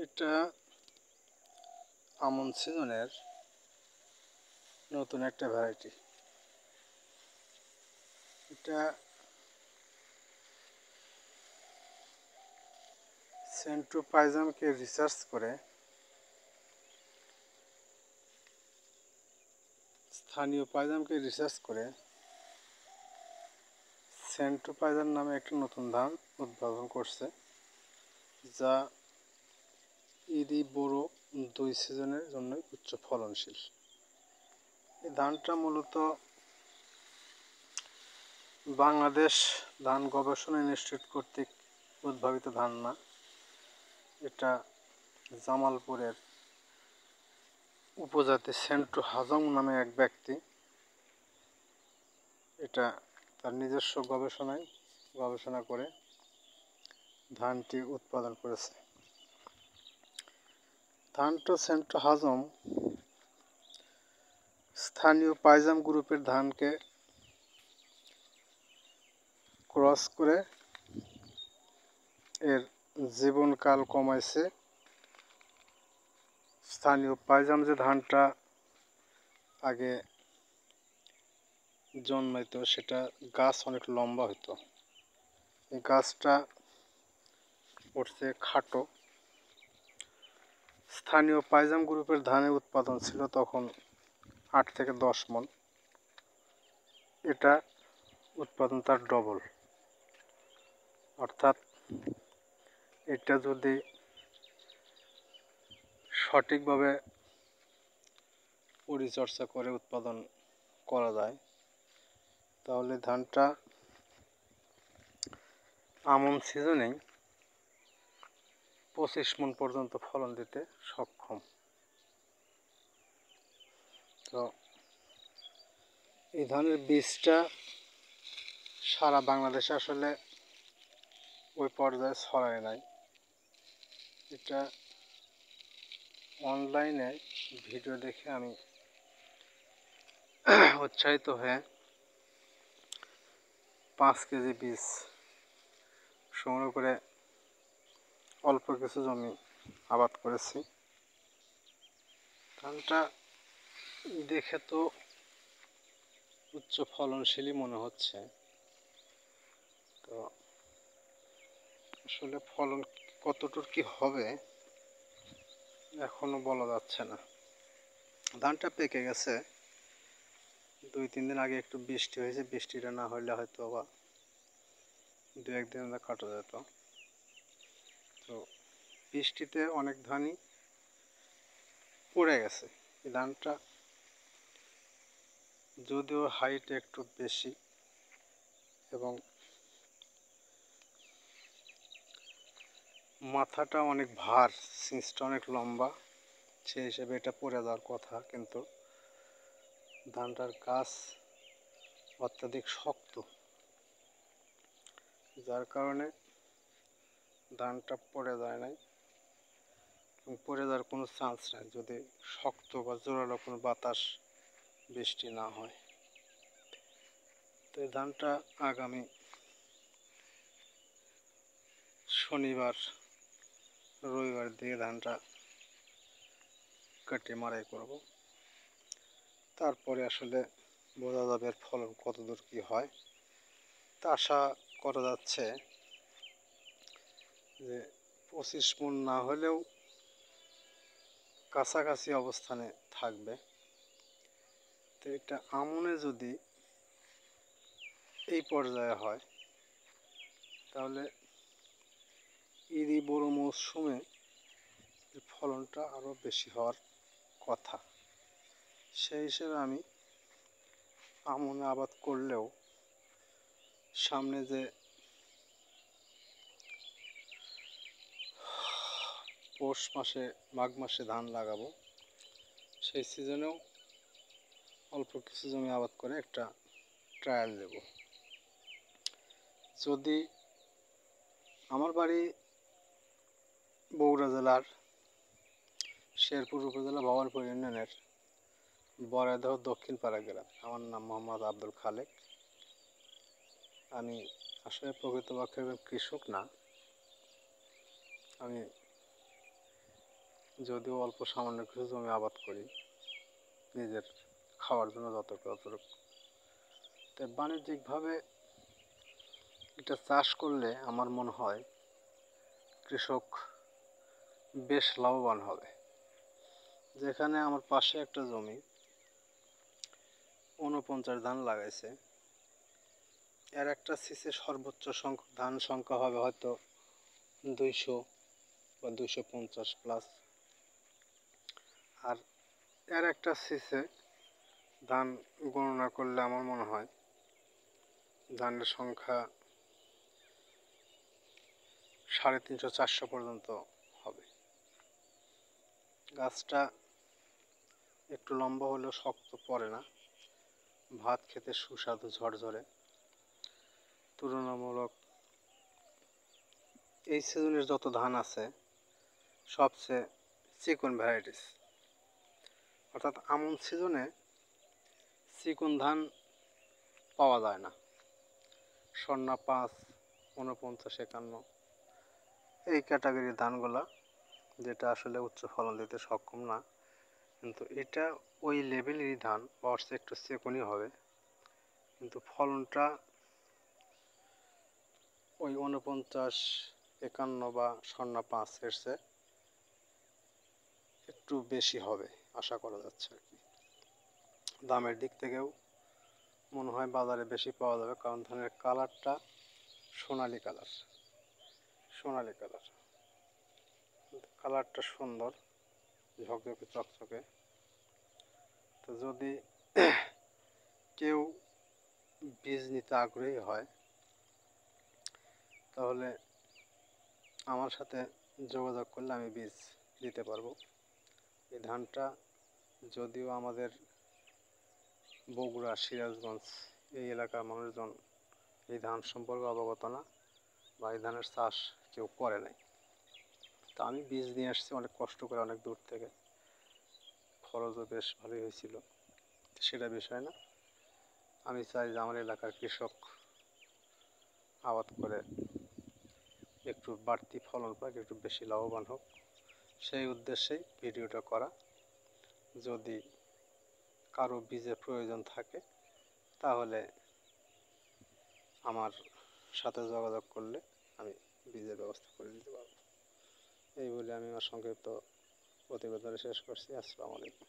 এটা আমন সিজনের নতুন একটা ভ্যারাইটি। এটা সেন্ট্রোপাইজামকে রিসার্চ করে স্থানীয় পাইজামকে রিসার্চ করে সেন্ট্রোপাইজাম নামে একটা নতুন ধান উদ্ভাবন করছে, যা ইরি বোরো দুই সিজনের জন্যই উচ্চ ফলনশীল। এই ধানটা মূলত বাংলাদেশ ধান গবেষণা ইনস্টিটিউট কর্তৃক উদ্ভাবিত ধান না, এটা জামালপুরের উপজাতি সেন্ট্রো হাজং নামে এক ব্যক্তি এটা তার নিজস্ব গবেষণা করে ধানটি উৎপাদন করেছে। ধানটা সেন্ট্রো হাজং স্থানীয় পাইজাম গ্রুপের ধানকে ক্রস করে এর জীবনকাল কমাইছে। স্থানীয় পাইজাম যে ধানটা আগে জন্মাইতো, সেটা গাছ অনেক লম্বা হইতো, এই গাছটা উঠছে খাটো। স্থানীয় পাইজাম গ্রুপের ধানের উৎপাদন ছিল তখন 8 থেকে 10 মণ, এটা উৎপাদন তার ডবল। অর্থাৎ এটা যদি সঠিকভাবে পরিচর্যা করে উৎপাদন করা যায়, তাহলে ধানটা আমন সিজনেই 25 মণ পর্যন্ত ফলন দিতে সক্ষম। তো এই ধানের বীজটা সারা বাংলাদেশে আসলে ওই পর্যায়ে ছড়ায় নাই। এটা অনলাইনে ভিডিও দেখে আমি উৎসাহিত হয়ে 5 কেজি বীজ সংগ্রহ করে অল্প কিছু জমি আবাদ করেছি। ধানটা দেখে তো উচ্চ ফলনশীলই মনে হচ্ছে, তো আসলে ফলন কতটুকু কি হবে এখনো বলা যাচ্ছে না। ধানটা পেকে গেছে, 2-3 দিন আগে একটু বৃষ্টি হয়েছে, বৃষ্টিটা না হলে হয়তো বা 2-1 দিন কাটা যেত। তো বৃষ্টিতে অনেক ধানই পড়ে গেছে। এই ধানটা যদিও হাইট একটু বেশি এবং মাথাটা অনেক ভার, সিঁচটা অনেক লম্বা, সেই হিসেবে এটা পড়ে যাওয়ার কথা, কিন্তু ধানটার গাছ অত্যাধিক শক্ত, যার কারণে ধানটা পড়ে যায় নাই এবং পড়ে যাওয়ার কোনো চান্স নাই যদি শক্ত বা জোরালো কোনো বাতাস বৃষ্টি না হয়। তো এই ধানটা আগামী শনিবার রবিবার দিকে ধানটা কাটিয়ে মাড়াই করব, তারপরে আসলে বোঝা যাবে এর ফলন কতদূর কি হয়। তা আশা করা যাচ্ছে যে 25 মণ না হলেও কাছাকাছি অবস্থানে থাকবে। তো এটা আমনে যদি এই পর্যায়ে হয়, তাহলে ইরি বোরো মৌসুমে ফলনটা আরও বেশি হওয়ার কথা। সেই হিসেবে আমি আমনে আবাদ করলেও সামনে যে পৌষ মাসে মাঘ মাসে ধান লাগাবো, সেই সিজনেও অল্প কিছু জমি আবাদ করে একটা ট্রায়াল দেব। যদি আমার বাড়ি বগুড়া জেলার শেরপুর উপজেলা ভবানীপুর ইউনিয়নের বরাইদহ দক্ষিণ পাড়া গ্রাম। আমার নাম মোহাম্মদ আব্দুল খালেক। আমি আসলে প্রকৃতপক্ষে কৃষক না। আমি যদিও অল্প সামান্য কিছু জমি আবাদ করি নিজের খাওয়ার জন্য যতটুকু। তো বাণিজ্যিকভাবে এটা চাষ করলে আমার মনে হয় কৃষক বেশ লাভবান হবে। যেখানে আমার পাশে একটা জমি ৪৯ ধান লাগাইছে, এর একটা সিসে সর্বোচ্চ সংখ্যক ধান সংখ্যা হবে হয়তো ২০০ বা ২৫০ প্লাস। আর এর একটা সিসে ধান গণনা করলে আমার মনে হয় ধানের সংখ্যা ৩৫০-৪০০ পর্যন্ত হবে। গাছটা একটু লম্বা হলেও শক্ত পড়ে না, ভাত খেতে সুস্বাদু ঝরঝরে। তুলনামূলক এই সিজনের যত ধান আছে সবচেয়ে চিকন ভ্যারাইটিস, অর্থাৎ আমন সিজনে চিকন ধান পাওয়া যায় না। স্বর্ণা ৫, ৪৯, ৫১ এই ক্যাটাগরির ধানগুলা, যেটা আসলে উচ্চ ফলন দিতে সক্ষম না, কিন্তু এটা ওই লেভেলেরই ধান, অর্থে একটু চিকনই হবে, কিন্তু ফলনটা ওই ৪৯, ৫১ বা স্বর্ণা ৫ এর চেয়ে একটু বেশি হবে আশা করা যাচ্ছে আর কি। দামের দিক থেকেও মনে হয় বাজারে বেশি পাওয়া যাবে, কারণ ধানের কালারটা সোনালি কালার। কালারটা সুন্দর, ঝকঝকে চকচকে। তো যদি কেউ বীজ নিতে আগ্রহী হয় তাহলে আমার সাথে যোগাযোগ করলে আমি বীজ দিতে পারবো। এই ধানটা যদিও আমাদের বগুড়া, সিরাজগঞ্জ এই এলাকার মানুষজন এই ধান সম্পর্কে অবগত না, বা এই ধানের চাষ কেউ করে নাই। তা আমি বীজ নিয়ে আসছি অনেক কষ্ট করে, অনেক দূর থেকে, খরচও বেশ ভালোই হয়েছিল। সেটা বিষয় না, আমি চাই যে আমার এলাকার কৃষক আবাদ করে একটু বাড়তি ফলন পাক, একটু বেশি লাভবান হোক, সেই উদ্দেশ্যেই ভিডিওটা করা। যদি কারো বীজের প্রয়োজন থাকে তাহলে আমার সাথে যোগাযোগ করলে আমি বীজের ব্যবস্থা করে দিতে পারবো। এই বলে আমি আমার সংক্ষিপ্ত প্রতিবেদন শেষ করছি। আসসালামু আলাইকুম।